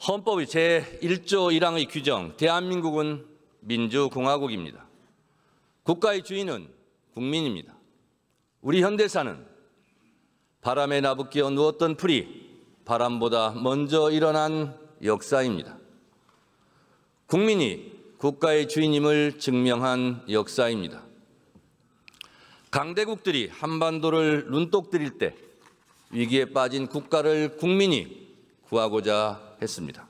헌법의 제1조 1항의 규정, 대한민국은 민주공화국입니다. 국가의 주인은 국민입니다. 우리 현대사는 바람에 나부끼어 누웠던 풀이 바람보다 먼저 일어난 역사입니다. 국민이 국가의 주인임을 증명한 역사입니다. 강대국들이 한반도를 눈독 들일 때 위기에 빠진 국가를 국민이 구하고자 했습니다.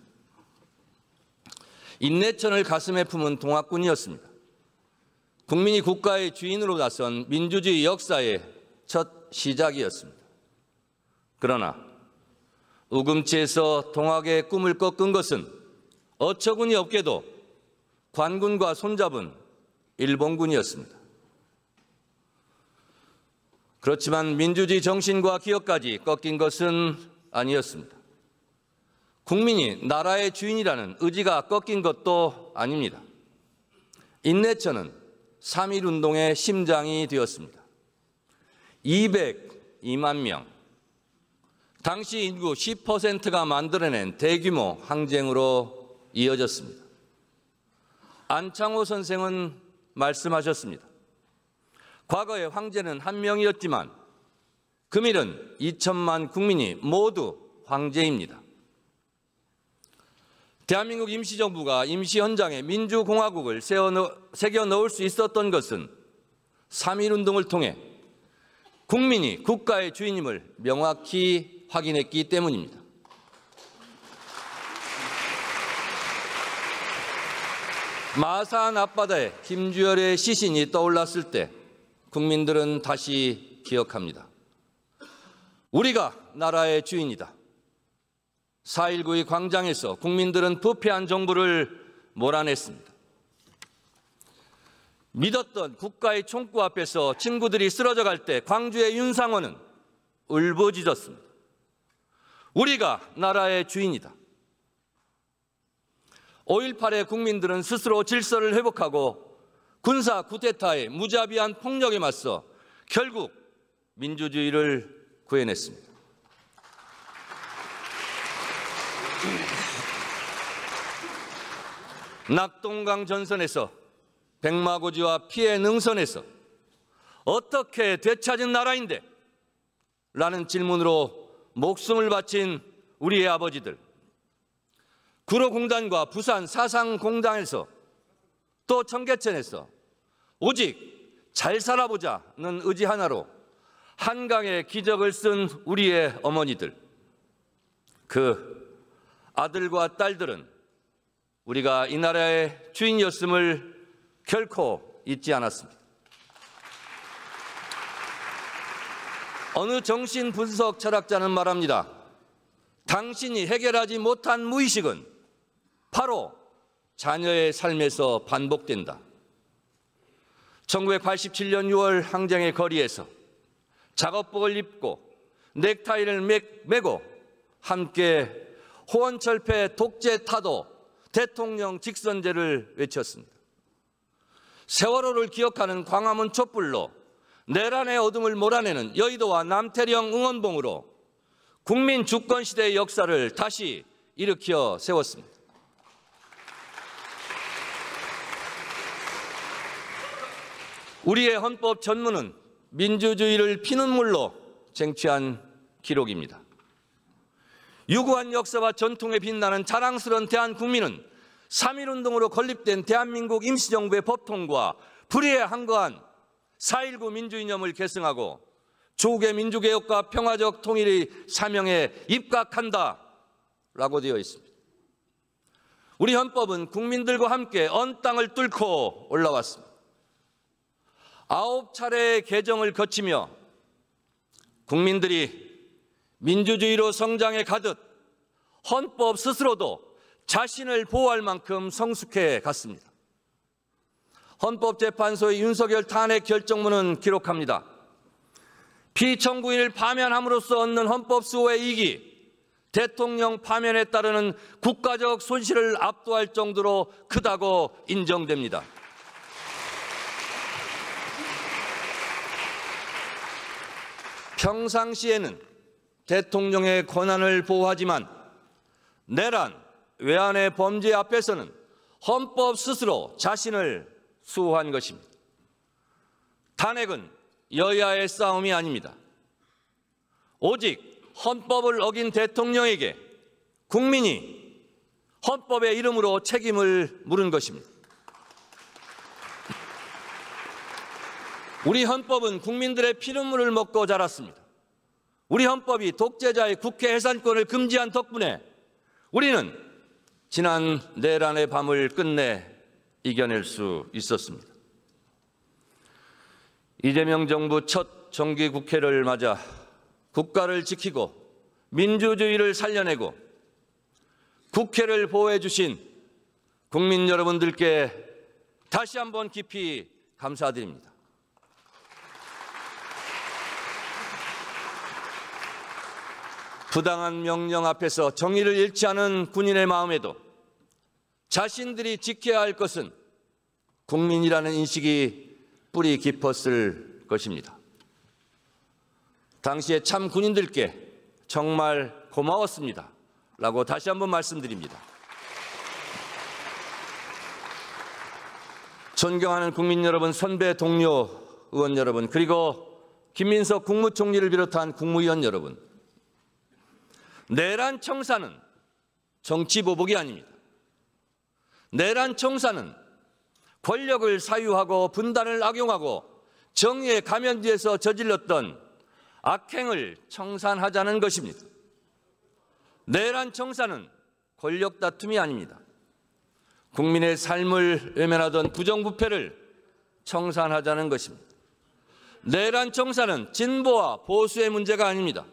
인내천을 가슴에 품은 동학군이었습니다. 국민이 국가의 주인으로 나선 민주주의 역사의 첫 시작이었습니다. 그러나 우금치에서 동학의 꿈을 꺾은 것은 어처구니 없게도 관군과 손잡은 일본군이었습니다. 그렇지만 민주주의 정신과 기억까지 꺾인 것은 아니었습니다. 국민이 나라의 주인이라는 의지가 꺾인 것도 아닙니다. 인내천은 3.1운동의 심장이 되었습니다. 202만 명, 당시 인구 10%가 만들어낸 대규모 항쟁으로 이어졌습니다. 안창호 선생은 말씀하셨습니다. 과거의 황제는 한 명이었지만 금일은 2천만 국민이 모두 황제입니다. 대한민국 임시정부가 임시 현장에 민주공화국을 새겨 넣을 수 있었던 것은 3.1운동을 통해 국민이 국가의 주인임을 명확히 확인했기 때문입니다. 마산 앞바다에 김주열의 시신이 떠올랐을 때 국민들은 다시 기억합니다. 우리가 나라의 주인이다. 4.19의 광장에서 국민들은 부패한 정부를 몰아냈습니다. 믿었던 국가의 총구 앞에서 친구들이 쓰러져 갈 때 광주의 윤상호는 울부짖었습니다. 우리가 나라의 주인이다. 5.18의 국민들은 스스로 질서를 회복하고 군사 쿠데타의 무자비한 폭력에 맞서 결국 민주주의를 구해냈습니다. 낙동강 전선에서 백마고지와 피해 능선에서 어떻게 되찾은 나라인데? 라는 질문으로 목숨을 바친 우리의 아버지들, 구로공단과 부산 사상공단에서 또 청계천에서 오직 잘 살아보자는 의지 하나로 한강의 기적을 쓴 우리의 어머니들, 그 아들과 딸들은 우리가 이 나라의 주인이었음을 결코 잊지 않았습니다. 어느 정신분석 철학자는 말합니다. 당신이 해결하지 못한 무의식은 바로 자녀의 삶에서 반복된다. 1987년 6월 항쟁의 거리에서 작업복을 입고 넥타이를 매고 함께 호원철폐 독재 타도 대통령 직선제를 외쳤습니다. 세월호를 기억하는 광화문 촛불로 내란의 어둠을 몰아내는 여의도와 남태령 응원봉으로 국민 주권 시대의 역사를 다시 일으켜 세웠습니다. 우리의 헌법 전문은 민주주의를 피눈물로 쟁취한 기록입니다. 유구한 역사와 전통에 빛나는 자랑스러운 대한국민은 3.1운동으로 건립된 대한민국 임시정부의 법통과 불의에 항거한 4.19 민주이념을 계승하고 조국의 민주개혁과 평화적 통일의 사명에 입각한다라고 되어 있습니다. 우리 헌법은 국민들과 함께 언 땅을 뚫고 올라왔습니다. 9차례의 개정을 거치며 국민들이 민주주의로 성장해 가듯 헌법 스스로도 자신을 보호할 만큼 성숙해 갔습니다. 헌법재판소의 윤석열 탄핵 결정문은 기록합니다. 피청구인을 파면함으로써 얻는 헌법 수호의 이익이 대통령 파면에 따르는 국가적 손실을 압도할 정도로 크다고 인정됩니다. 평상시에는 대통령의 권한을 보호하지만 내란, 외환의 범죄 앞에서는 헌법 스스로 자신을 수호한 것입니다. 탄핵은 여야의 싸움이 아닙니다. 오직 헌법을 어긴 대통령에게 국민이 헌법의 이름으로 책임을 물은 것입니다. 우리 헌법은 국민들의 피눈물을 먹고 자랐습니다. 우리 헌법이 독재자의 국회 해산권을 금지한 덕분에 우리는 지난 내란의 밤을 끝내 이겨낼 수 있었습니다. 이재명 정부 첫 정기국회를 맞아 국가를 지키고 민주주의를 살려내고 국회를 보호해 주신 국민 여러분들께 다시 한번 깊이 감사드립니다. 부당한 명령 앞에서 정의를 잃지 않은 군인의 마음에도 자신들이 지켜야 할 것은 국민이라는 인식이 뿌리 깊었을 것입니다. 당시에 참 군인들께 정말 고마웠습니다. 라고 다시 한번 말씀드립니다. 존경하는 국민 여러분, 선배 동료 의원 여러분, 그리고 김민석 국무총리를 비롯한 국무위원 여러분, 내란 청사는 정치 보복이 아닙니다. 내란 청사는 권력을 사유하고 분단을 악용하고 정의의 가면 뒤에서 저질렀던 악행을 청산하자는 것입니다. 내란 청사는 권력 다툼이 아닙니다. 국민의 삶을 외면하던 부정부패를 청산하자는 것입니다. 내란 청사는 진보와 보수의 문제가 아닙니다.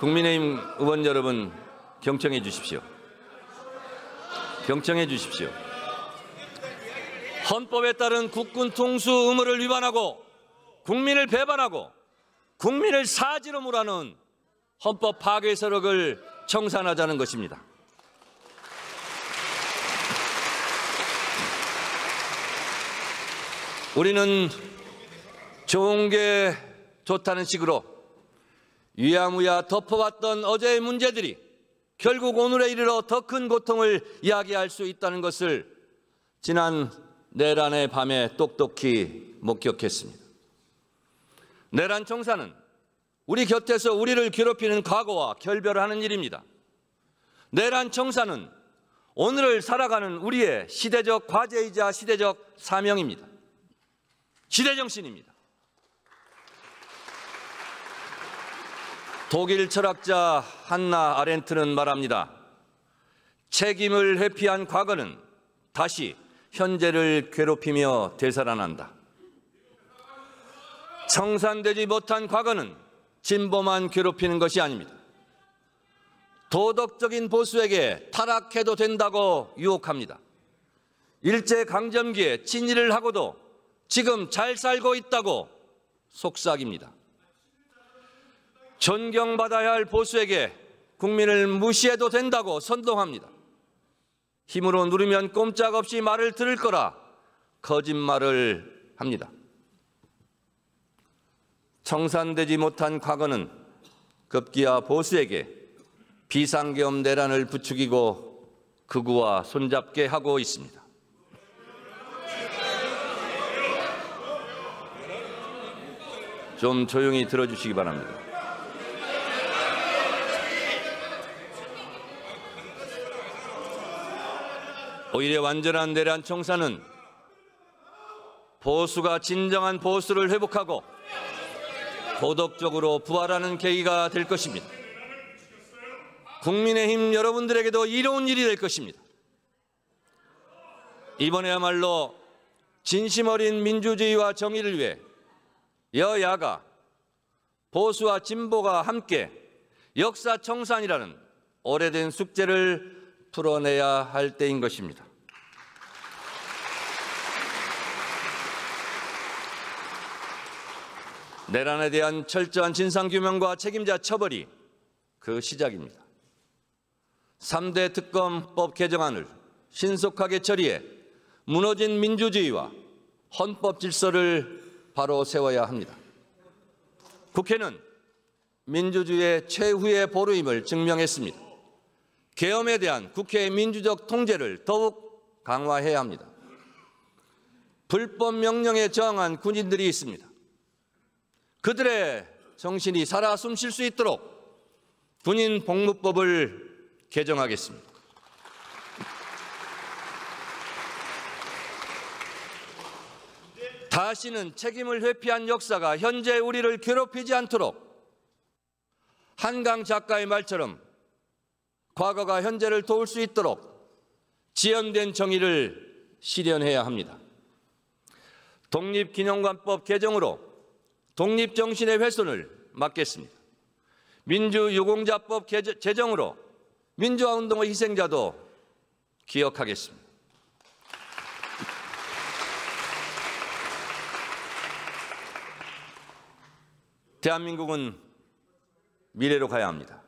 국민의힘 의원 여러분, 경청해 주십시오. 경청해 주십시오. 헌법에 따른 국군 통수 의무를 위반하고 국민을 배반하고 국민을 사지로 몰아넣은 헌법 파괴 세력을 청산하자는 것입니다. 우리는 좋은 게 좋다는 식으로 유야무야 덮어왔던 어제의 문제들이 결국 오늘에 이르러 더 큰 고통을 이야기할 수 있다는 것을 지난 내란의 밤에 똑똑히 목격했습니다. 내란 청사는 우리 곁에서 우리를 괴롭히는 과거와 결별하는 일입니다. 내란 청사는 오늘을 살아가는 우리의 시대적 과제이자 시대적 사명입니다. 시대정신입니다. 독일 철학자 한나 아렌트는 말합니다. 책임을 회피한 과거는 다시 현재를 괴롭히며 되살아난다. 청산되지 못한 과거는 진보만 괴롭히는 것이 아닙니다. 도덕적인 보수에게 타락해도 된다고 유혹합니다. 일제강점기에 친일을 하고도 지금 잘 살고 있다고 속삭입니다. 존경받아야 할 보수에게 국민을 무시해도 된다고 선동합니다. 힘으로 누르면 꼼짝없이 말을 들을 거라 거짓말을 합니다. 청산되지 못한 과거는 급기야 보수에게 비상계엄 내란을 부추기고 극우와 손잡게 하고 있습니다. 좀 조용히 들어주시기 바랍니다. 오히려 완전한 내란 청산은 보수가 진정한 보수를 회복하고 도덕적으로 부활하는 계기가 될 것입니다. 국민의힘 여러분들에게도 이로운 일이 될 것입니다. 이번에야말로 진심 어린 민주주의와 정의를 위해 여야가 보수와 진보가 함께 역사 청산이라는 오래된 숙제를 풀어내야 할 때인 것입니다. 내란에 대한 철저한 진상규명과 책임자 처벌이 그 시작입니다. 3대 특검법 개정안을 신속하게 처리해 무너진 민주주의와 헌법 질서를 바로 세워야 합니다. 국회는 민주주의의 최후의 보루임을 증명했습니다. 계엄에 대한 국회의 민주적 통제를 더욱 강화해야 합니다. 불법 명령에 저항한 군인들이 있습니다. 그들의 정신이 살아 숨쉴 수 있도록 군인 복무법을 개정하겠습니다. 다시는 책임을 회피한 역사가 현재 우리를 괴롭히지 않도록 한강 작가의 말처럼 과거가 현재를 도울 수 있도록 지연된 정의를 실현해야 합니다. 독립기념관법 개정으로 독립정신의 훼손을 막겠습니다. 민주유공자법 제정으로 민주화운동의 희생자도 기억하겠습니다. 대한민국은 미래로 가야 합니다.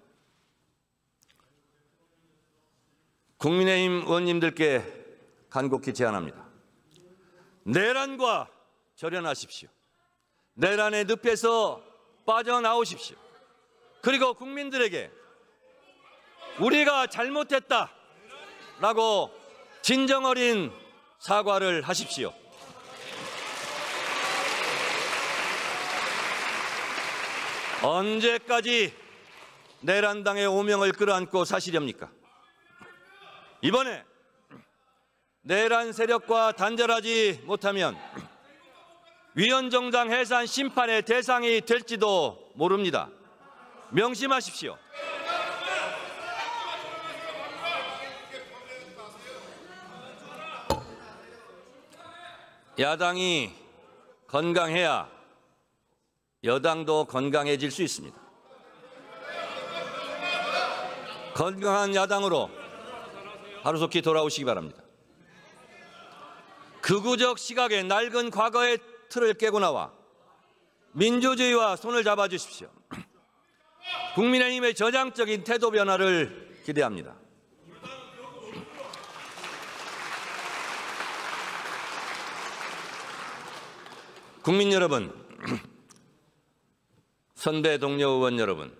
국민의힘 의원님들께 간곡히 제안합니다. 내란과 절연하십시오. 내란의 늪에서 빠져나오십시오. 그리고 국민들에게 우리가 잘못했다라고 진정 어린 사과를 하십시오. 언제까지 내란당의 오명을 끌어안고 사시렵니까? 이번에 내란 세력과 단절하지 못하면 위헌정당 해산 심판의 대상이 될지도 모릅니다. 명심하십시오. 야당이 건강해야 여당도 건강해질 수 있습니다. 건강한 야당으로 하루속히 돌아오시기 바랍니다. 극우적 시각의 낡은 과거의 틀을 깨고 나와 민주주의와 손을 잡아주십시오. 국민의힘의 저장적인 태도 변화를 기대합니다. 국민 여러분, 선배 동료 의원 여러분,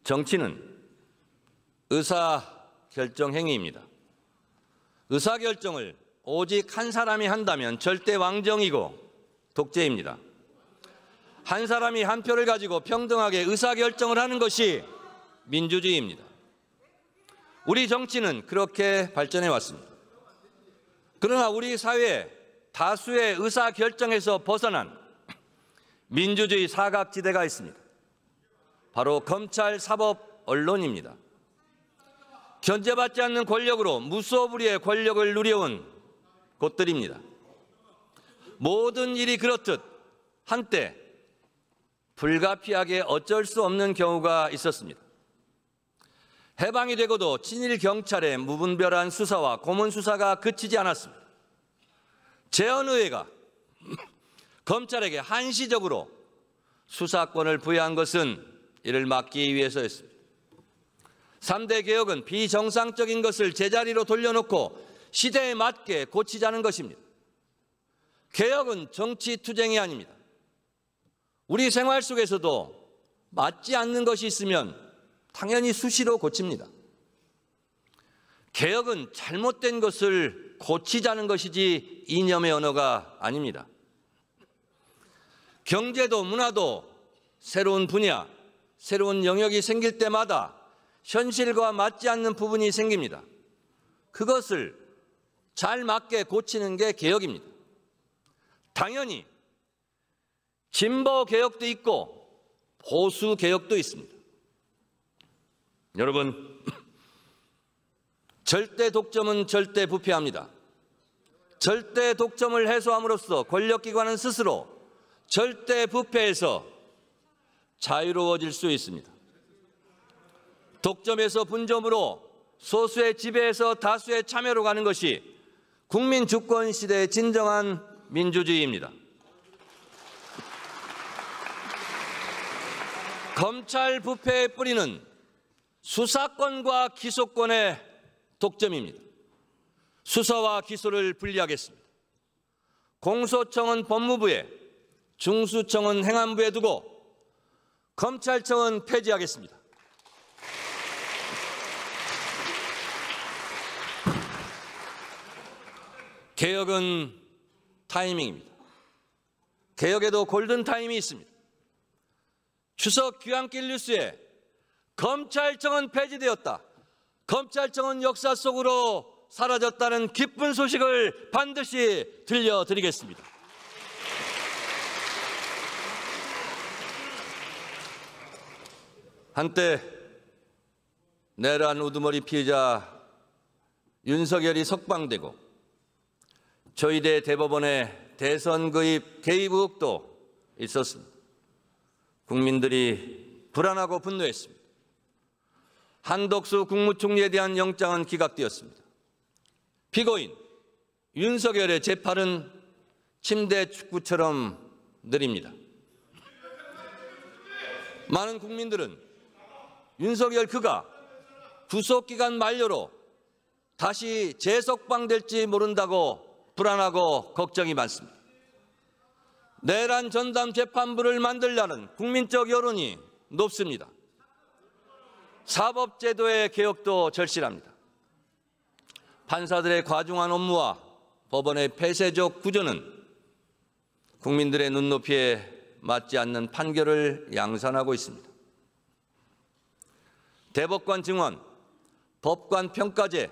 정치는 의사결정 행위입니다. 의사결정을 오직 한 사람이 한다면 절대 왕정이고 독재입니다. 한 사람이 한 표를 가지고 평등하게 의사결정을 하는 것이 민주주의입니다. 우리 정치는 그렇게 발전해 왔습니다. 그러나 우리 사회에 다수의 의사결정에서 벗어난 민주주의 사각지대가 있습니다. 바로 검찰, 사법, 언론입니다. 견제받지 않는 권력으로 무소불위의 권력을 누려온 곳들입니다. 모든 일이 그렇듯 한때 불가피하게 어쩔 수 없는 경우가 있었습니다. 해방이 되고도 친일 경찰의 무분별한 수사와 고문 수사가 그치지 않았습니다. 재헌의회가 검찰에게 한시적으로 수사권을 부여한 것은 이를 막기 위해서였습니다. 3대 개혁은 비정상적인 것을 제자리로 돌려놓고 시대에 맞게 고치자는 것입니다. 개혁은 정치투쟁이 아닙니다. 우리 생활 속에서도 맞지 않는 것이 있으면 당연히 수시로 고칩니다. 개혁은 잘못된 것을 고치자는 것이지 이념의 언어가 아닙니다. 경제도 문화도 새로운 분야, 새로운 영역이 생길 때마다 현실과 맞지 않는 부분이 생깁니다. 그것을 잘 맞게 고치는 게 개혁입니다. 당연히 진보 개혁도 있고 보수 개혁도 있습니다. 여러분, 절대 독점은 절대 부패합니다. 절대 독점을 해소함으로써 권력기관은 스스로 절대 부패에서 자유로워질 수 있습니다. 독점에서 분점으로 소수의 지배에서 다수의 참여로 가는 것이 국민 주권 시대의 진정한 민주주의입니다. 검찰 부패의 뿌리는 수사권과 기소권의 독점입니다. 수사와 기소를 분리하겠습니다. 공소청은 법무부에, 중수청은 행안부에 두고 검찰청은 폐지하겠습니다. 개혁은 타이밍입니다. 개혁에도 골든 타임이 있습니다. 추석 귀향길 뉴스에 검찰청은 폐지되었다, 검찰청은 역사 속으로 사라졌다는 기쁜 소식을 반드시 들려드리겠습니다. 한때 내란 우두머리 피해자 윤석열이 석방되고 저희대 대법원에 대선 개입 의혹도 있었습니다. 국민들이 불안하고 분노했습니다. 한덕수 국무총리에 대한 영장은 기각되었습니다. 피고인 윤석열의 재판은 침대 축구처럼 느립니다. 많은 국민들은 윤석열 그가 구속기간 만료로 다시 재석방될지 모른다고 불안하고 걱정이 많습니다. 내란 전담 재판부를 만들려는 국민적 여론이 높습니다. 사법제도의 개혁도 절실합니다. 판사들의 과중한 업무와 법원의 폐쇄적 구조는 국민들의 눈높이에 맞지 않는 판결을 양산하고 있습니다. 대법관 증언, 법관 평가제,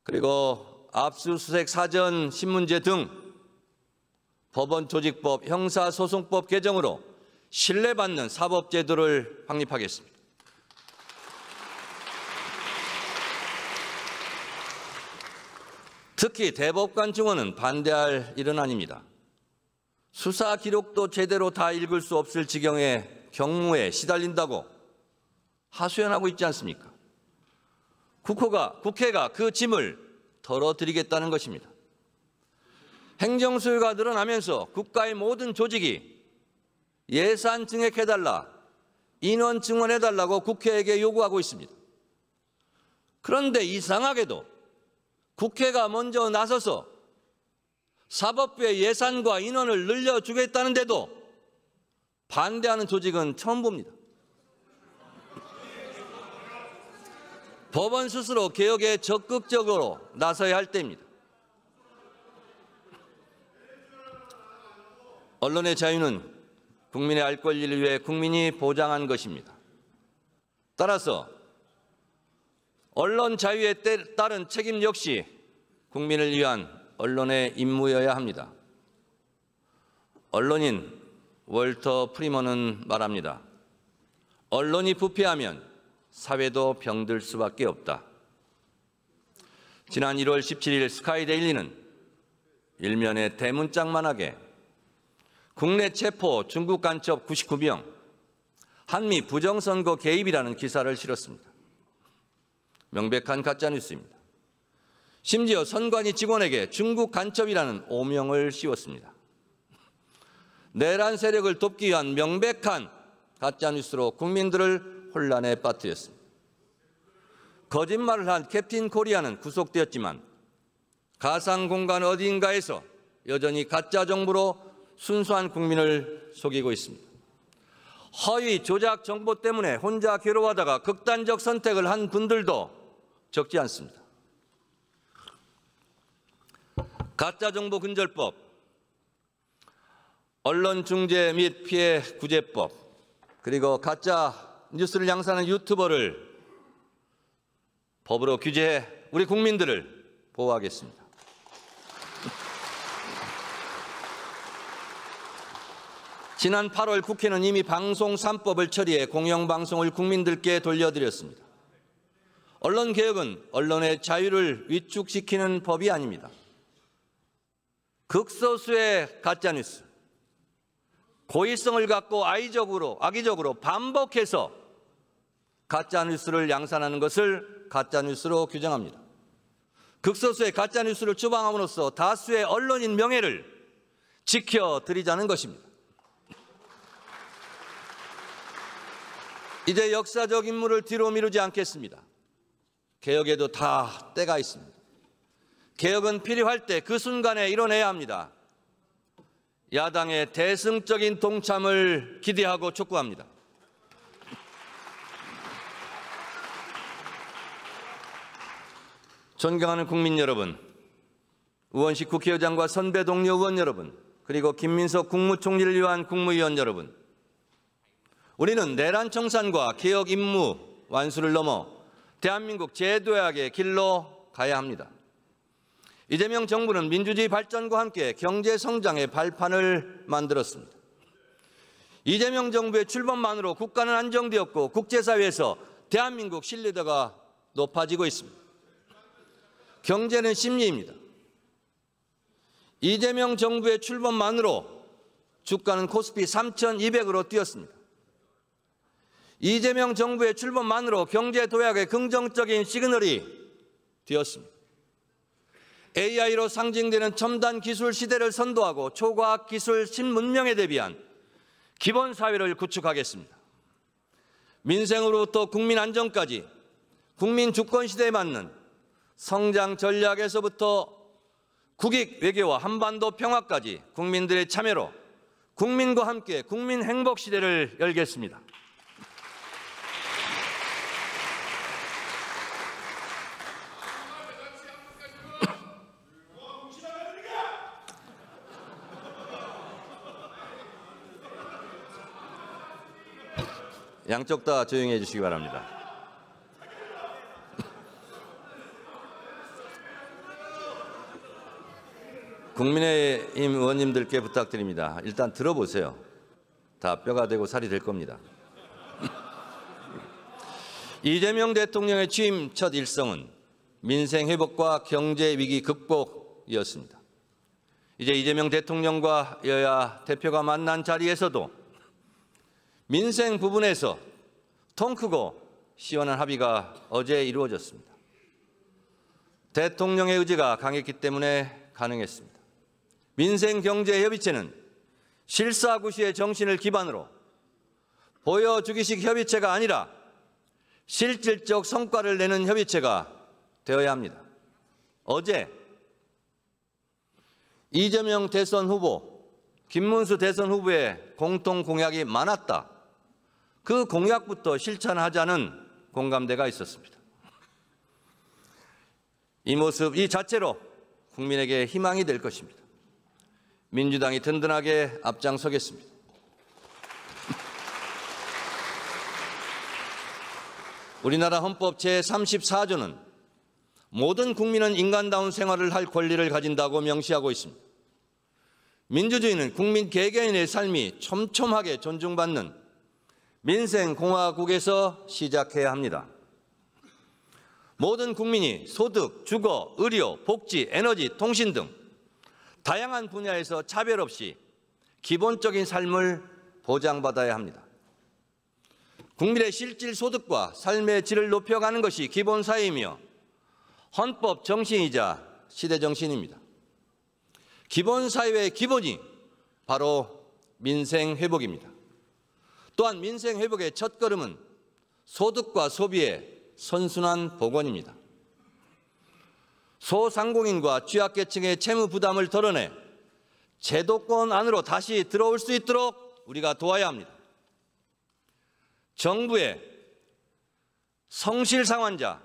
그리고 압수수색 사전 신문제 등 법원 조직법, 형사소송법 개정으로 신뢰받는 사법제도를 확립하겠습니다. 특히 대법관 증언은 반대할 일은 아닙니다. 수사 기록도 제대로 다 읽을 수 없을 지경의 경무에 시달린다고 하소연하고 있지 않습니까? 국회가 그 짐을 덜어드리겠다는 것입니다. 행정소유가 늘어나면서 국가의 모든 조직이 예산 증액해달라, 인원 증원해달라고 국회에게 요구하고 있습니다. 그런데 이상하게도 국회가 먼저 나서서 사법부의 예산과 인원을 늘려주겠다는데도 반대하는 조직은 처음 봅니다. 법원 스스로 개혁에 적극적으로 나서야 할 때입니다. 언론의 자유는 국민의 알 권리를 위해 국민이 보장한 것입니다. 따라서 언론 자유에 따른 책임 역시 국민을 위한 언론의 임무여야 합니다. 언론인 월터 프리먼은 말합니다. 언론이 부패하면 사회도 병들 수밖에 없다. 지난 1월 17일 스카이데일리는 일면에 대문짝만하게 국내 체포 중국 간첩 99명, 한미 부정선거 개입이라는 기사를 실었습니다. 명백한 가짜뉴스입니다. 심지어 선관위 직원에게 중국 간첩이라는 오명을 씌웠습니다. 내란 세력을 돕기 위한 명백한 가짜뉴스로 국민들을 혼란에 빠뜨렸습니다. 거짓말을 한 캡틴 코리아는 구속되었지만 가상 공간 어디인가에서 여전히 가짜 정보로 순수한 국민을 속이고 있습니다. 허위 조작 정보 때문에 혼자 괴로워하다가 극단적 선택을 한 분들도 적지 않습니다. 가짜정보근절법, 언론중재 및 피해 구제법, 그리고 가짜 뉴스를 양산하는 유튜버를 법으로 규제해 우리 국민들을 보호하겠습니다. 지난 8월 국회는 이미 방송 3법을 처리해 공영방송을 국민들께 돌려드렸습니다. 언론개혁은 언론의 자유를 위축시키는 법이 아닙니다. 극소수의 가짜뉴스, 고의성을 갖고 악의적으로 반복해서 가짜뉴스를 양산하는 것을 가짜뉴스로 규정합니다. 극소수의 가짜뉴스를 추방함으로써 다수의 언론인 명예를 지켜드리자는 것입니다. 이제 역사적 임무를 뒤로 미루지 않겠습니다. 개혁에도 다 때가 있습니다. 개혁은 필요할 때 그 순간에 이뤄내야 합니다. 야당의 대승적인 동참을 기대하고 촉구합니다. 존경하는 국민 여러분, 우원식 국회의장과 선배 동료 의원 여러분, 그리고 김민석 국무총리를 위한 국무위원 여러분, 우리는 내란 청산과 개혁 임무 완수를 넘어 대한민국 재도약의 길로 가야 합니다. 이재명 정부는 민주주의 발전과 함께 경제 성장의 발판을 만들었습니다. 이재명 정부의 출범만으로 국가는 안정되었고 국제사회에서 대한민국 신뢰도가 높아지고 있습니다. 경제는 심리입니다. 이재명 정부의 출범만으로 주가는 코스피 3,200으로 뛰었습니다. 이재명 정부의 출범만으로 경제 도약의 긍정적인 시그널이 되었습니다. AI로 상징되는 첨단 기술 시대를 선도하고 초과학 기술 신문명에 대비한 기본 사회를 구축하겠습니다. 민생으로부터 국민 안정까지 국민 주권 시대에 맞는 성장 전략에서부터 국익 외교와 한반도 평화까지 국민들의 참여로 국민과 함께 국민 행복 시대를 열겠습니다. 양쪽 다 조용히 해주시기 바랍니다. 국민의힘 의원님들께 부탁드립니다. 일단 들어보세요. 다 뼈가 되고 살이 될 겁니다. 이재명 대통령의 취임 첫 일성은 민생 회복과 경제 위기 극복이었습니다. 이제 이재명 대통령과 여야 대표가 만난 자리에서도 민생 부분에서 통 크고 시원한 합의가 어제 이루어졌습니다. 대통령의 의지가 강했기 때문에 가능했습니다. 민생경제협의체는 실사구시의 정신을 기반으로 보여주기식 협의체가 아니라 실질적 성과를 내는 협의체가 되어야 합니다. 어제 이재명 대선 후보, 김문수 대선 후보의 공통 공약이 많았다. 그 공약부터 실천하자는 공감대가 있었습니다. 이 모습 이 자체로 국민에게 희망이 될 것입니다. 민주당이 든든하게 앞장서겠습니다. 우리나라 헌법 제34조는 모든 국민은 인간다운 생활을 할 권리를 가진다고 명시하고 있습니다. 민주주의는 국민 개개인의 삶이 촘촘하게 존중받는 민생공화국에서 시작해야 합니다. 모든 국민이 소득, 주거, 의료, 복지, 에너지, 통신 등 다양한 분야에서 차별 없이 기본적인 삶을 보장받아야 합니다. 국민의 실질 소득과 삶의 질을 높여가는 것이 기본 사회이며 헌법 정신이자 시대 정신입니다. 기본 사회의 기본이 바로 민생 회복입니다. 또한 민생 회복의 첫걸음은 소득과 소비의 선순환 복원입니다. 소상공인과 취약계층의 채무 부담을 덜어내 제도권 안으로 다시 들어올 수 있도록 우리가 도와야 합니다. 정부의 성실상환자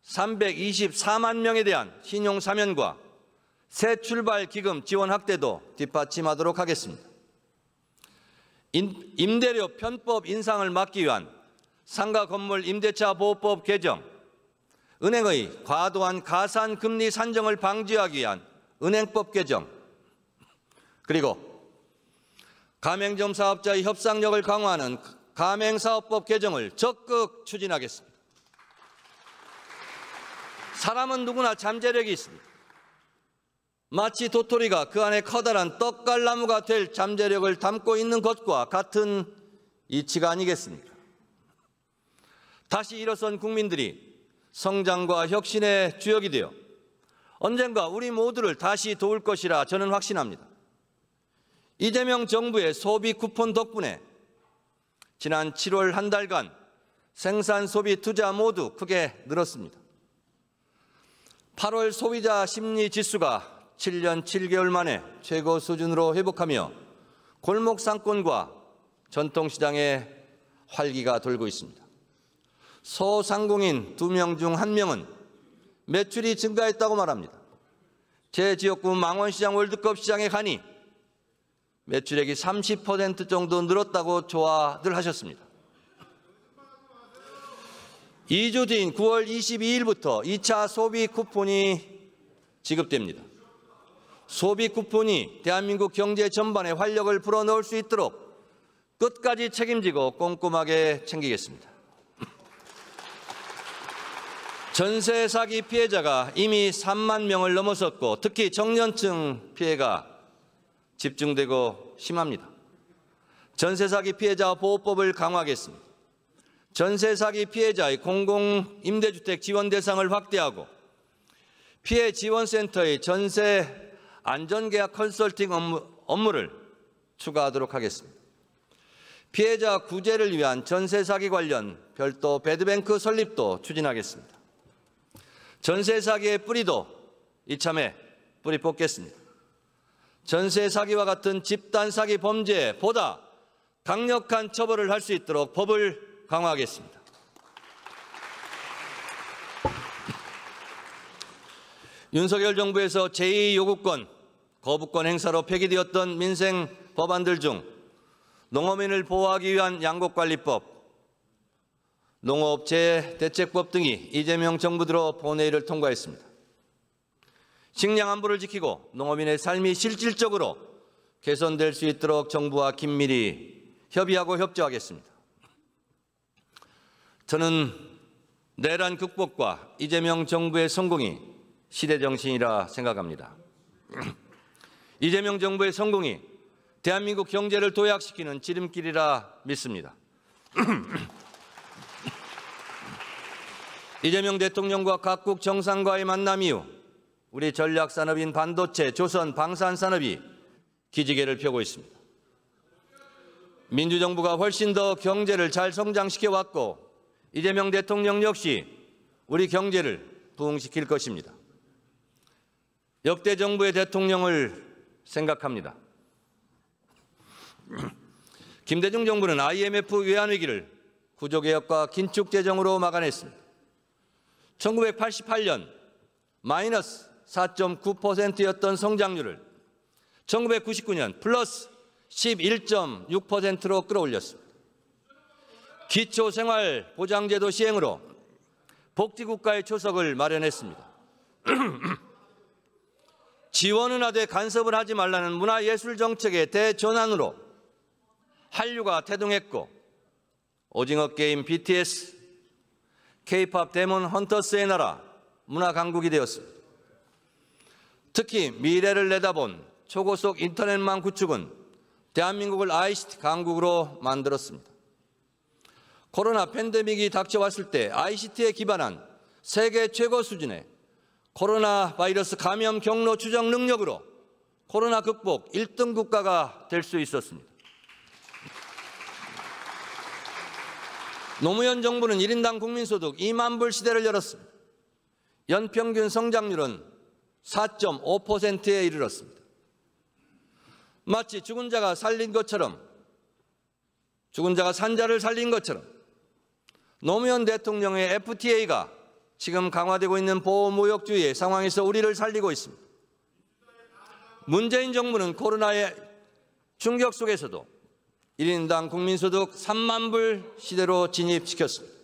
324만 명에 대한 신용사면과 새출발기금 지원 확대도 뒷받침하도록 하겠습니다. 임대료 편법 인상을 막기 위한 상가건물 임대차 보호법 개정, 은행의 과도한 가산금리 산정을 방지하기 위한 은행법 개정, 그리고 가맹점 사업자의 협상력을 강화하는 가맹사업법 개정을 적극 추진하겠습니다. 사람은 누구나 잠재력이 있습니다. 마치 도토리가 그 안에 커다란 떡갈나무가 될 잠재력을 담고 있는 것과 같은 이치가 아니겠습니까? 다시 일어선 국민들이 성장과 혁신의 주역이 되어 언젠가 우리 모두를 다시 도울 것이라 저는 확신합니다. 이재명 정부의 소비 쿠폰 덕분에 지난 7월 한 달간 생산, 소비, 투자 모두 크게 늘었습니다. 8월 소비자 심리 지수가 7년 7개월 만에 최고 수준으로 회복하며 골목 상권과 전통시장에 활기가 돌고 있습니다. 소상공인 2명 중 1명은 매출이 증가했다고 말합니다. 제 지역구 망원시장 월드컵 시장에 가니 매출액이 30% 정도 늘었다고 좋아들 하셨습니다. 2주 뒤인 9월 22일부터 2차 소비 쿠폰이 지급됩니다. 소비 쿠폰이 대한민국 경제 전반에 활력을 불어넣을 수 있도록 끝까지 책임지고 꼼꼼하게 챙기겠습니다. 전세 사기 피해자가 이미 3만 명을 넘어섰고 특히 청년층 피해가 집중되고 심합니다. 전세 사기 피해자 보호법을 강화하겠습니다. 전세 사기 피해자의 공공임대주택 지원 대상을 확대하고 피해 지원센터의 전세 안전계약 컨설팅 업무를 추가하도록 하겠습니다. 피해자 구제를 위한 전세 사기 관련 별도 배드뱅크 설립도 추진하겠습니다. 전세 사기의 뿌리도 이참에 뿌리 뽑겠습니다. 전세 사기와 같은 집단 사기 범죄에 보다 강력한 처벌을 할 수 있도록 법을 강화하겠습니다. 윤석열 정부에서 제2요구권, 거부권 행사로 폐기되었던 민생 법안들 중 농어민을 보호하기 위한 양곡관리법, 농업재해대책법 등이 이재명 정부 들어 본회의를 통과했습니다. 식량 안보를 지키고 농어민의 삶이 실질적으로 개선될 수 있도록 정부와 긴밀히 협의하고 협조하겠습니다. 저는 내란 극복과 이재명 정부의 성공이 시대정신이라 생각합니다. 이재명 정부의 성공이 대한민국 경제를 도약시키는 지름길이라 믿습니다. 이재명 대통령과 각국 정상과의 만남 이후 우리 전략산업인 반도체, 조선, 방산산업이 기지개를 펴고 있습니다. 민주정부가 훨씬 더 경제를 잘 성장시켜왔고 이재명 대통령 역시 우리 경제를 부흥시킬 것입니다. 역대 정부의 대통령을 생각합니다. 김대중 정부는 IMF 외환위기를 구조개혁과 긴축재정으로 막아냈습니다. 1988년 마이너스 4.9%였던 성장률을 1999년 플러스 11.6%로 끌어올렸습니다. 기초생활보장제도 시행으로 복지국가의 초석을 마련했습니다. 지원은 하되 간섭을 하지 말라는 문화예술정책의 대전환으로 한류가 태동했고 오징어 게임 BTS, K-팝 데몬 헌터스의 나라 문화강국이 되었습니다. 특히 미래를 내다본 초고속 인터넷망 구축은 대한민국을 ICT 강국으로 만들었습니다. 코로나 팬데믹이 닥쳐왔을 때 ICT에 기반한 세계 최고 수준의 코로나 바이러스 감염 경로 추적 능력으로 코로나 극복 1등 국가가 될 수 있었습니다. 노무현 정부는 1인당 국민소득 2만 불 시대를 열었습니다. 연평균 성장률은 4.5%에 이르렀습니다. 마치 죽은 자가 살린 것처럼, 죽은 자가 산자를 살린 것처럼 노무현 대통령의 FTA가 지금 강화되고 있는 보호무역주의의 상황에서 우리를 살리고 있습니다. 문재인 정부는 코로나의 충격 속에서도 1인당 국민소득 3만 불 시대로 진입시켰습니다.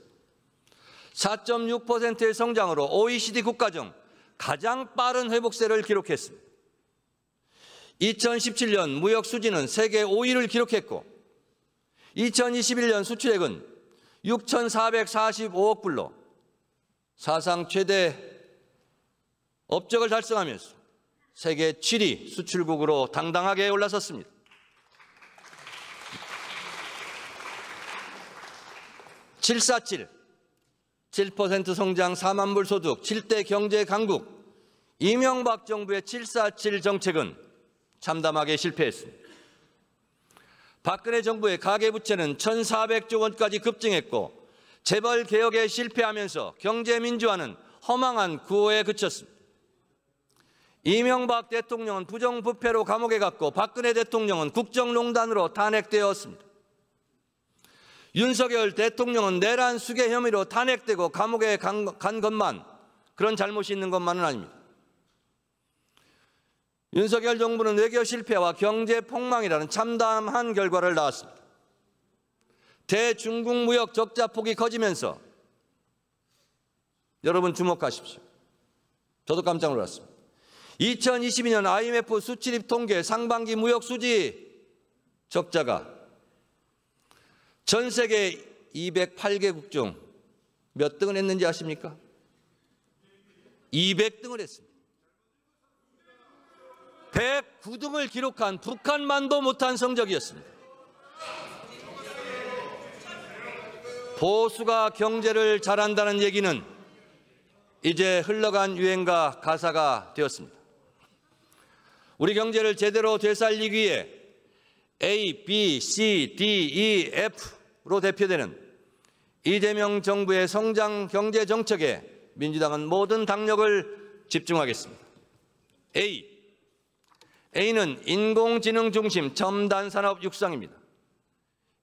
4.6%의 성장으로 OECD 국가 중 가장 빠른 회복세를 기록했습니다. 2017년 무역 수지는 세계 5위를 기록했고 2021년 수출액은 6,445억 불로 사상 최대 업적을 달성하면서 세계 7위 수출국으로 당당하게 올라섰습니다. 747, 7% 성장 4만 불 소득, 7대 경제 강국, 이명박 정부의 747 정책은 참담하게 실패했습니다. 박근혜 정부의 가계부채는 1,400조 원까지 급증했고 재벌 개혁에 실패하면서 경제 민주화는 허망한 구호에 그쳤습니다. 이명박 대통령은 부정부패로 감옥에 갔고 박근혜 대통령은 국정농단으로 탄핵되었습니다. 윤석열 대통령은 내란 수괴 혐의로 탄핵되고 감옥에 간 것만, 그런 잘못이 있는 것만은 아닙니다. 윤석열 정부는 외교 실패와 경제 폭망이라는 참담한 결과를 낳았습니다. 대중국 무역 적자 폭이 커지면서, 여러분 주목하십시오. 저도 깜짝 놀랐습니다. 2022년 IMF 수출입 통계 상반기 무역 수지 적자가 전 세계 208개국 중 몇 등을 했는지 아십니까? 200등을 했습니다. 109등을 기록한 북한만도 못한 성적이었습니다. 보수가 경제를 잘한다는 얘기는 이제 흘러간 유행가 가사가 되었습니다. 우리 경제를 제대로 되살리기 위해 A, B, C, D, E, F로 대표되는 이재명 정부의 성장 경제 정책에 민주당은 모든 당력을 집중하겠습니다. A는 인공지능 중심 첨단 산업 육성입니다.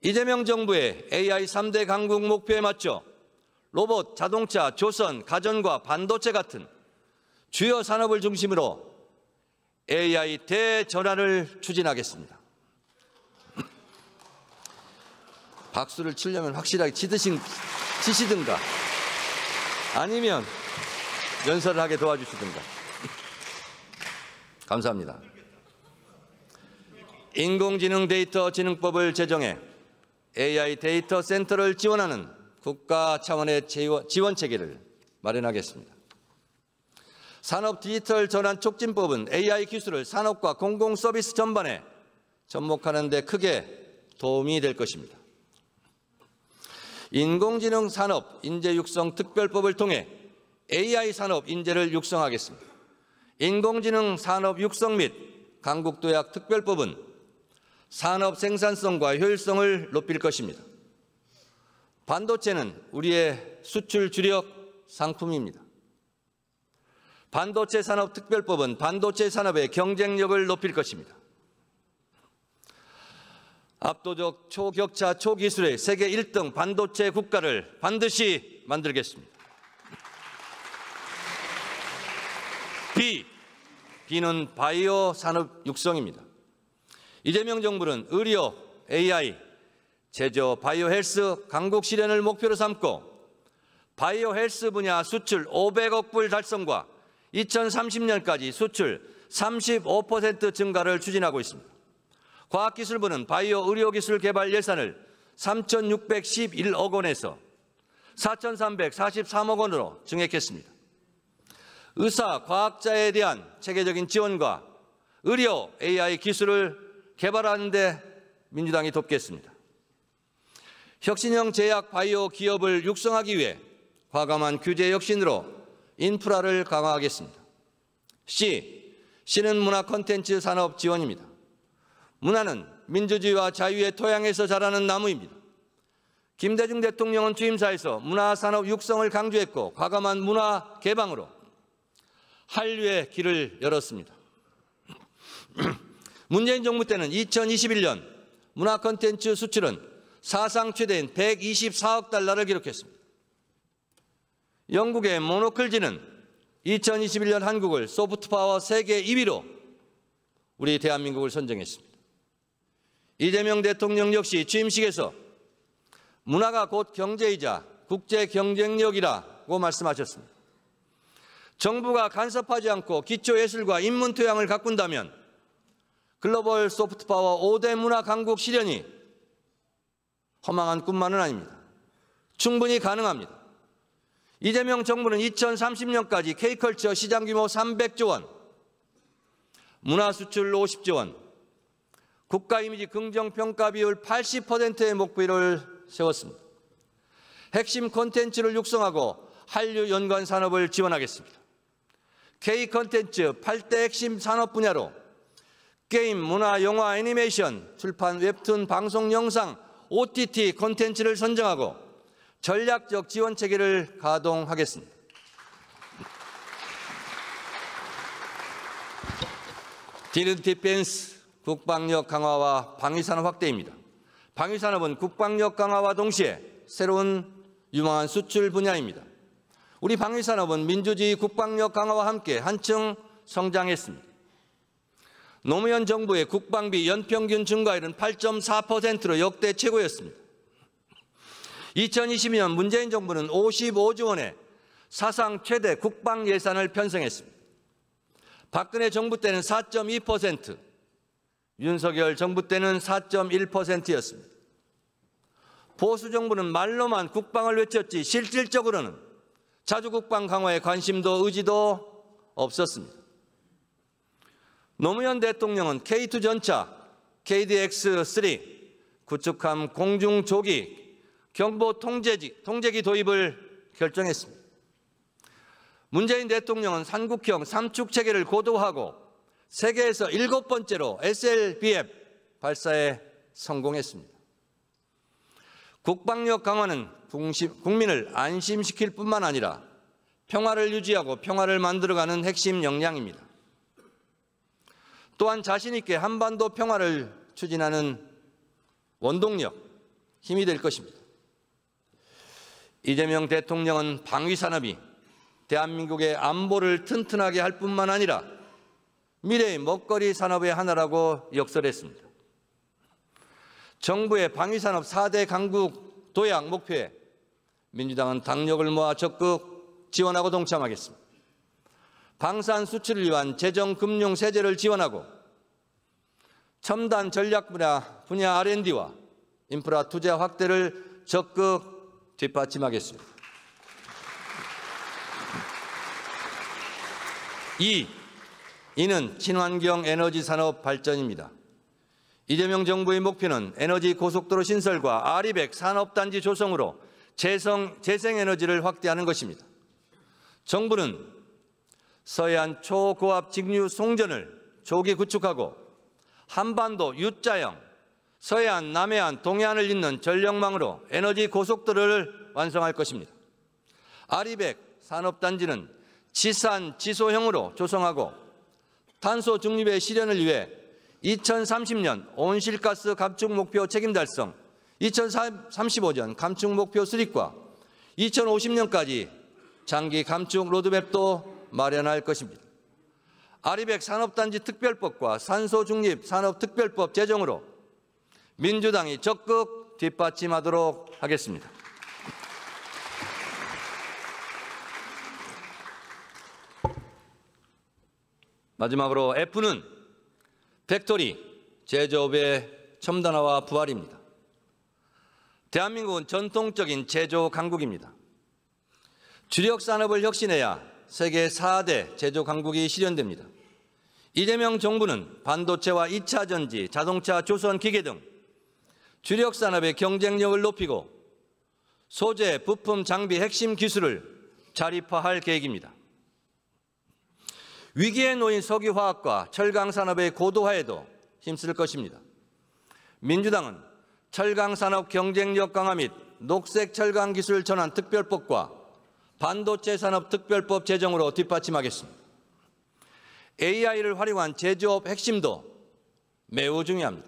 이재명 정부의 AI 3대 강국 목표에 맞춰 로봇, 자동차, 조선, 가전과 반도체 같은 주요 산업을 중심으로 AI 대전환을 추진하겠습니다. 박수를 치려면 확실하게 치시든가 아니면 연설을 하게 도와주시든가. 감사합니다. 인공지능 데이터 진흥법을 제정해 AI 데이터 센터를 지원하는 국가 차원의 지원 체계를 마련하겠습니다. 산업 디지털 전환 촉진법은 AI 기술을 산업과 공공 서비스 전반에 접목하는 데 크게 도움이 될 것입니다. 인공지능 산업 인재 육성 특별법을 통해 AI 산업 인재를 육성하겠습니다. 인공지능 산업 육성 및 강국도약 특별법은 산업 생산성과 효율성을 높일 것입니다. 반도체는 우리의 수출 주력 상품입니다. 반도체 산업 특별법은 반도체 산업의 경쟁력을 높일 것입니다. 압도적 초격차 초기술의 세계 1등 반도체 국가를 반드시 만들겠습니다. B는 바이오 산업 육성입니다. 이재명 정부는 의료, AI, 제조, 바이오 헬스 강국 실현을 목표로 삼고 바이오 헬스 분야 수출 500억 불 달성과 2030년까지 수출 35% 증가를 추진하고 있습니다. 과학기술부는 바이오 의료기술 개발 예산을 3,611억 원에서 4,343억 원으로 증액했습니다. 의사, 과학자에 대한 체계적인 지원과 의료 AI 기술을 개발하는 데 민주당이 돕겠습니다. 혁신형 제약 바이오 기업을 육성하기 위해 과감한 규제 혁신으로 인프라를 강화하겠습니다. C는 문화 콘텐츠 산업 지원입니다. 문화는 민주주의와 자유의 토양에서 자라는 나무입니다. 김대중 대통령은 취임사에서 문화산업 육성을 강조했고 과감한 문화 개방으로 한류의 길을 열었습니다. 문재인 정부 때는 2021년 문화 콘텐츠 수출은 사상 최대인 124억 달러를 기록했습니다. 영국의 모노클지는 2021년 한국을 소프트파워 세계 2위로 우리 대한민국을 선정했습니다. 이재명 대통령 역시 취임식에서 문화가 곧 경제이자 국제 경쟁력이라고 말씀하셨습니다. 정부가 간섭하지 않고 기초예술과 인문토양을 가꾼다면 글로벌 소프트파워 5대 문화 강국 실현이 허망한 꿈만은 아닙니다. 충분히 가능합니다. 이재명 정부는 2030년까지 K컬처 시장 규모 300조 원, 문화 수출 50조 원, 국가 이미지 긍정평가 비율 80%의 목표를 세웠습니다. 핵심 콘텐츠를 육성하고 한류 연관 산업을 지원하겠습니다. K 콘텐츠 8대 핵심 산업 분야로 게임, 문화, 영화, 애니메이션, 출판, 웹툰, 방송, 영상, OTT 콘텐츠를 선정하고 전략적 지원 체계를 가동하겠습니다. 디펜스 국방력 강화와 방위산업 확대입니다. 방위산업은 국방력 강화와 동시에 새로운 유망한 수출 분야입니다. 우리 방위산업은 민주주의 국방력 강화와 함께 한층 성장했습니다. 노무현 정부의 국방비 연평균 증가율은 8.4%로 역대 최고였습니다. 2022년 문재인 정부는 55조 원의 사상 최대 국방 예산을 편성했습니다. 박근혜 정부 때는 4.2%, 윤석열 정부 때는 4.1%였습니다. 보수 정부는 말로만 국방을 외쳤지 실질적으로는 자주국방 강화에 관심도 의지도 없었습니다. 노무현 대통령은 K2 전차, KDX-3, 구축함 공중조기, 경보 통제기 도입을 결정했습니다. 문재인 대통령은 삼국형 삼축체계를 고도화하고 세계에서 7번째로 SLBM 발사에 성공했습니다. 국방력 강화는 국민을 안심시킬 뿐만 아니라 평화를 유지하고 평화를 만들어가는 핵심 역량입니다. 또한 자신 있게 한반도 평화를 추진하는 원동력, 힘이 될 것입니다. 이재명 대통령은 방위산업이 대한민국의 안보를 튼튼하게 할 뿐만 아니라 미래의 먹거리 산업의 하나라고 역설했습니다. 정부의 방위산업 4대 강국 도약 목표에 민주당은 당력을 모아 적극 지원하고 동참하겠습니다. 방산 수출을 위한 재정 금융 세제를 지원하고 첨단 전략 분야 R&D와 인프라 투자 확대를 적극 뒷받침하겠습니다. 이는 친환경 에너지 산업 발전입니다. 이재명 정부의 목표는 에너지 고속도로 신설과 아리백 산업단지 조성으로 재생에너지를 확대하는 것입니다. 정부는 서해안 초고압 직류 송전을 조기 구축하고 한반도 U자형, 서해안, 남해안, 동해안을 잇는 전력망으로 에너지 고속도로를 완성할 것입니다. 아리백 산업단지는 지산, 지소형으로 조성하고 탄소 중립의 실현을 위해 2030년 온실가스 감축 목표 책임 달성, 2035년 감축 목표 수립과 2050년까지 장기 감축 로드맵도 마련할 것입니다. 아리백 산업단지 특별법과 산소 중립 산업특별법 제정으로 민주당이 적극 뒷받침하도록 하겠습니다. 마지막으로 F는 팩토리, 제조업의 첨단화와 부활입니다. 대한민국은 전통적인 제조 강국입니다. 주력 산업을 혁신해야 세계 4대 제조 강국이 실현됩니다. 이재명 정부는 반도체와 2차 전지, 자동차, 조선, 기계 등 주력 산업의 경쟁력을 높이고 소재, 부품, 장비, 핵심 기술을 자립화할 계획입니다. 위기에 놓인 석유화학과 철강산업의 고도화에도 힘쓸 것입니다. 민주당은 철강산업 경쟁력 강화 및 녹색 철강 기술 전환 특별법과 반도체 산업 특별법 제정으로 뒷받침하겠습니다. AI를 활용한 제조업 핵심도 매우 중요합니다.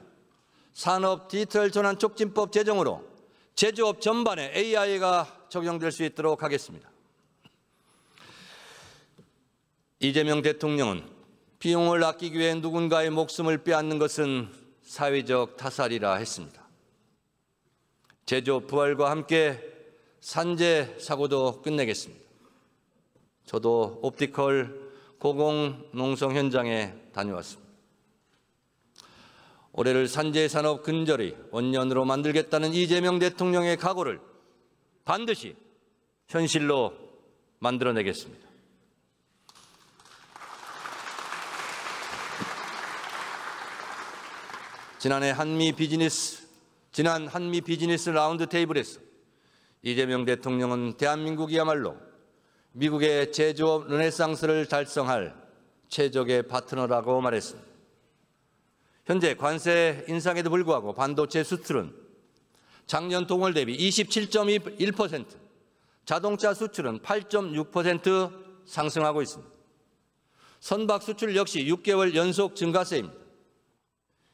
산업 디지털 전환 촉진법 제정으로 제조업 전반에 AI가 적용될 수 있도록 하겠습니다. 이재명 대통령은 비용을 아끼기 위해 누군가의 목숨을 빼앗는 것은 사회적 타살이라 했습니다. 제조업 부활과 함께 산재 사고도 끝내겠습니다. 저도 옵티컬 고공농성 현장에 다녀왔습니다. 올해를 산재 산업 근절의 원년으로 만들겠다는 이재명 대통령의 각오를 반드시 현실로 만들어내겠습니다. 지난 한미 비즈니스 라운드 테이블에서 이재명 대통령은 대한민국이야말로 미국의 제조업 르네상스를 달성할 최적의 파트너라고 말했습니다. 현재 관세 인상에도 불구하고 반도체 수출은 작년 동월 대비 27.1%, 자동차 수출은 8.6% 상승하고 있습니다. 선박 수출 역시 6개월 연속 증가세입니다.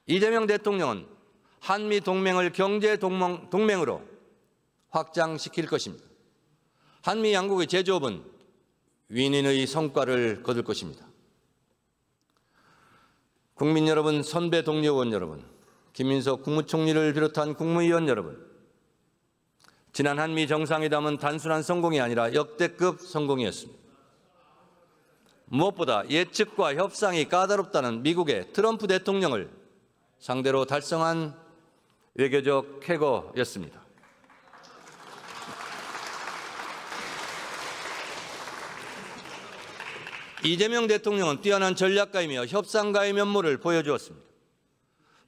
이재명 대통령은 한미 동맹을 경제 동맹으로 확장시킬 것입니다. 한미 양국의 제조업은 윈윈의 성과를 거둘 것입니다. 국민 여러분, 선배 동료 의원 여러분, 김민석 국무총리를 비롯한 국무위원 여러분, 지난 한미 정상회담은 단순한 성공이 아니라 역대급 성공이었습니다. 무엇보다 예측과 협상이 까다롭다는 미국의 트럼프 대통령을 상대로 달성한 외교적 쾌거였습니다. 이재명 대통령은 뛰어난 전략가이며 협상가의 면모를 보여주었습니다.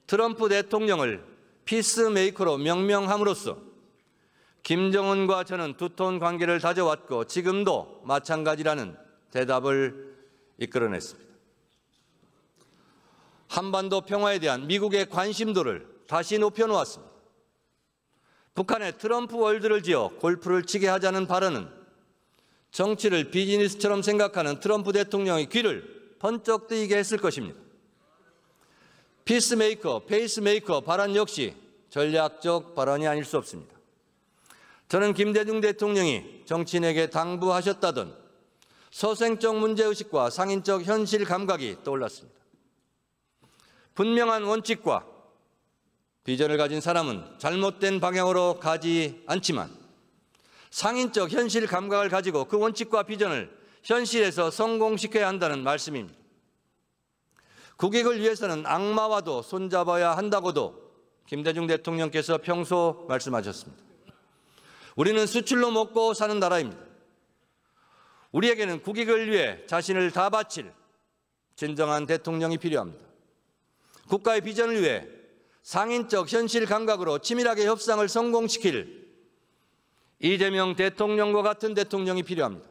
트럼프 대통령을 피스메이커로 명명함으로써 김정은과 저는 두터운 관계를 다져왔고 지금도 마찬가지라는 대답을 이끌어냈습니다. 한반도 평화에 대한 미국의 관심도를 다시 높여놓았습니다. 북한의 트럼프 월드를 지어 골프를 치게 하자는 발언은 정치를 비즈니스처럼 생각하는 트럼프 대통령의 귀를 번쩍 뜨이게 했을 것입니다. 피스메이커, 페이스메이커 발언 역시 전략적 발언이 아닐 수 없습니다. 저는 김대중 대통령이 정치인에게 당부하셨다던 서생적 문제의식과 상인적 현실 감각이 떠올랐습니다. 분명한 원칙과 비전을 가진 사람은 잘못된 방향으로 가지 않지만 상인적 현실 감각을 가지고 그 원칙과 비전을 현실에서 성공시켜야 한다는 말씀입니다. 국익을 위해서는 악마와도 손잡아야 한다고도 김대중 대통령께서 평소 말씀하셨습니다. 우리는 수출로 먹고 사는 나라입니다. 우리에게는 국익을 위해 자신을 다 바칠 진정한 대통령이 필요합니다. 국가의 비전을 위해 상인적 현실 감각으로 치밀하게 협상을 성공시킬 이재명 대통령과 같은 대통령이 필요합니다.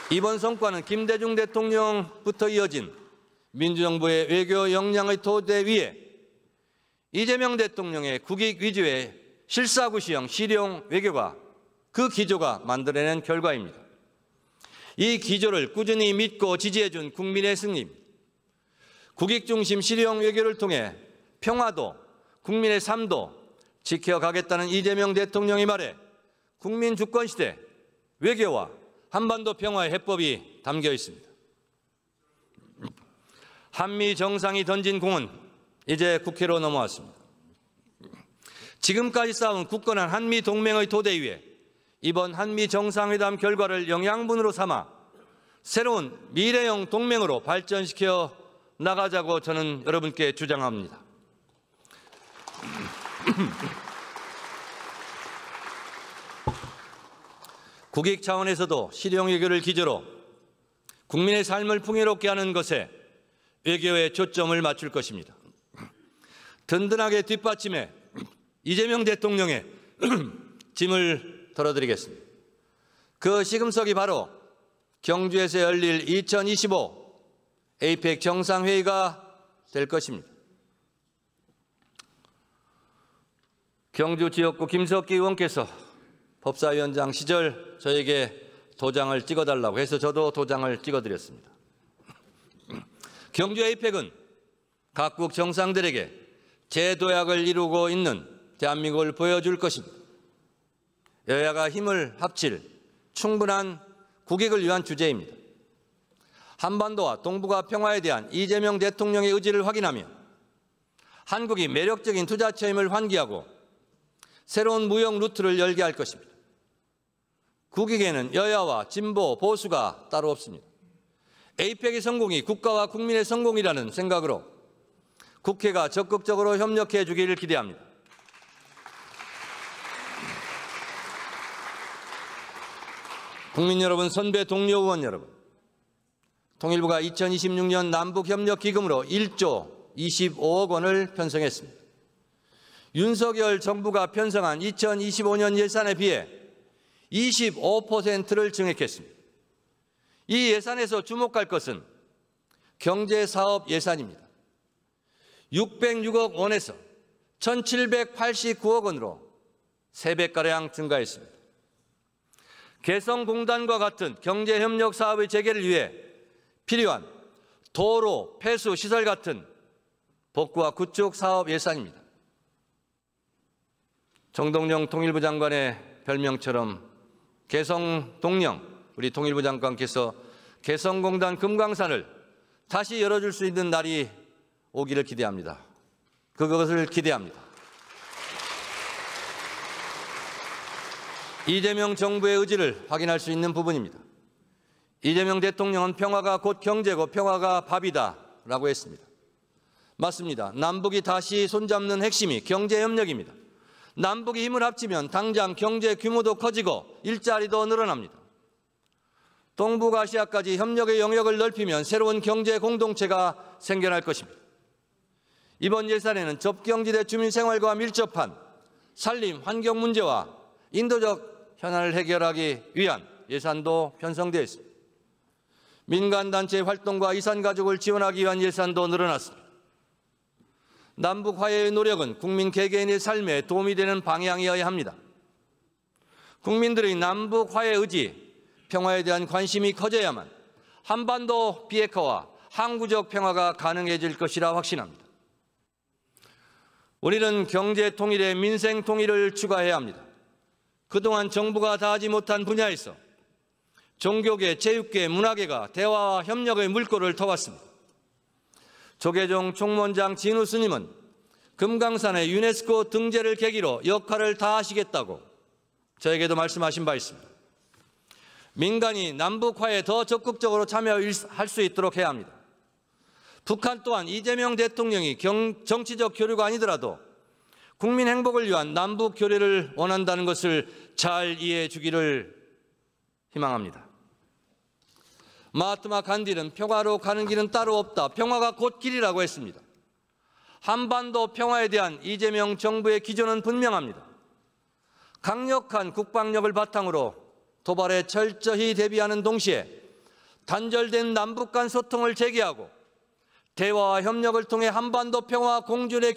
이번 성과는 김대중 대통령부터 이어진 민주정부의 외교 역량의 토대 위에 이재명 대통령의 국익 위주의 실사구시형 실용 외교가 그 기조가 만들어낸 결과입니다. 이 기조를 꾸준히 믿고 지지해준 국민의 승리, 국익 중심 실용 외교를 통해 평화도 국민의 삶도 지켜가겠다는 이재명 대통령의 말에 국민 주권 시대 외교와 한반도 평화의 해법이 담겨 있습니다. 한미 정상이 던진 공은 이제 국회로 넘어왔습니다. 지금까지 쌓은 굳건한 한미 동맹의 토대 위에 이번 한미 정상회담 결과를 영양분으로 삼아 새로운 미래형 동맹으로 발전시켜 나가자고 저는 여러분께 주장합니다. 국익 차원에서도 실용 외교를 기조로 국민의 삶을 풍요롭게 하는 것에 외교에 초점을 맞출 것입니다. 든든하게 뒷받침해 이재명 대통령의 짐을 덜어드리겠습니다. 그 시금석이 바로 경주에서 열릴 2025 APEC 정상회의가 될 것입니다. 경주 지역구 김석기 의원께서 법사위원장 시절 저에게 도장을 찍어달라고 해서 저도 도장을 찍어드렸습니다. 경주 APEC은 각국 정상들에게 재도약을 이루고 있는 대한민국을 보여줄 것입니다. 여야가 힘을 합칠 충분한 국익을 위한 주제입니다. 한반도와 동북아 평화에 대한 이재명 대통령의 의지를 확인하며 한국이 매력적인 투자 체험을 환기하고 새로운 무역 루트를 열게 할 것입니다. 국익에는 여야와 진보, 보수가 따로 없습니다. APEC의 성공이 국가와 국민의 성공이라는 생각으로 국회가 적극적으로 협력해 주기를 기대합니다. 국민 여러분, 선배 동료 의원 여러분, 통일부가 2026년 남북협력기금으로 1조 25억 원을 편성했습니다. 윤석열 정부가 편성한 2025년 예산에 비해 25%를 증액했습니다. 이 예산에서 주목할 것은 경제사업 예산입니다. 606억 원에서 1,789억 원으로 3배가량 증가했습니다. 개성공단과 같은 경제협력 사업의 재개를 위해 필요한 도로, 폐수, 시설 같은 복구와 구축 사업 예산입니다. 정동영 통일부 장관의 별명처럼 개성동령, 우리 통일부 장관께서 개성공단 금강산을 다시 열어줄 수 있는 날이 오기를 기대합니다. 그것을 기대합니다. 이재명 정부의 의지를 확인할 수 있는 부분입니다. 이재명 대통령은 평화가 곧 경제고 평화가 밥이다라고 했습니다. 맞습니다. 남북이 다시 손잡는 핵심이 경제협력입니다. 남북이 힘을 합치면 당장 경제 규모도 커지고 일자리도 늘어납니다. 동북아시아까지 협력의 영역을 넓히면 새로운 경제 공동체가 생겨날 것입니다. 이번 예산에는 접경지대 주민 생활과 밀접한 산림, 환경 문제와 인도적 현안을 해결하기 위한 예산도 편성되어 있습니다. 민간단체 활동과 이산가족을 지원하기 위한 예산도 늘어났습니다. 남북 화해의 노력은 국민 개개인의 삶에 도움이 되는 방향이어야 합니다. 국민들의 남북 화해 의지, 평화에 대한 관심이 커져야만 한반도 비핵화와 항구적 평화가 가능해질 것이라 확신합니다. 우리는 경제 통일에 민생 통일을 추가해야 합니다. 그동안 정부가 다하지 못한 분야에서 종교계, 체육계, 문화계가 대화와 협력의 물꼬를 터왔습니다. 조계종 총무원장 진우 스님은 금강산의 유네스코 등재를 계기로 역할을 다하시겠다고 저에게도 말씀하신 바 있습니다. 민간이 남북화에 더 적극적으로 참여할 수 있도록 해야 합니다. 북한 또한 이재명 대통령이 정치적 교류가 아니더라도 국민 행복을 위한 남북 교류를 원한다는 것을 잘 이해해 주기를 희망합니다. 마하트마 간디는 평화로 가는 길은 따로 없다. 평화가 곧 길이라고 했습니다. 한반도 평화에 대한 이재명 정부의 기조는 분명합니다. 강력한 국방력을 바탕으로 도발에 철저히 대비하는 동시에 단절된 남북 간 소통을 재개하고 대화와 협력을 통해 한반도 평화 공존의 길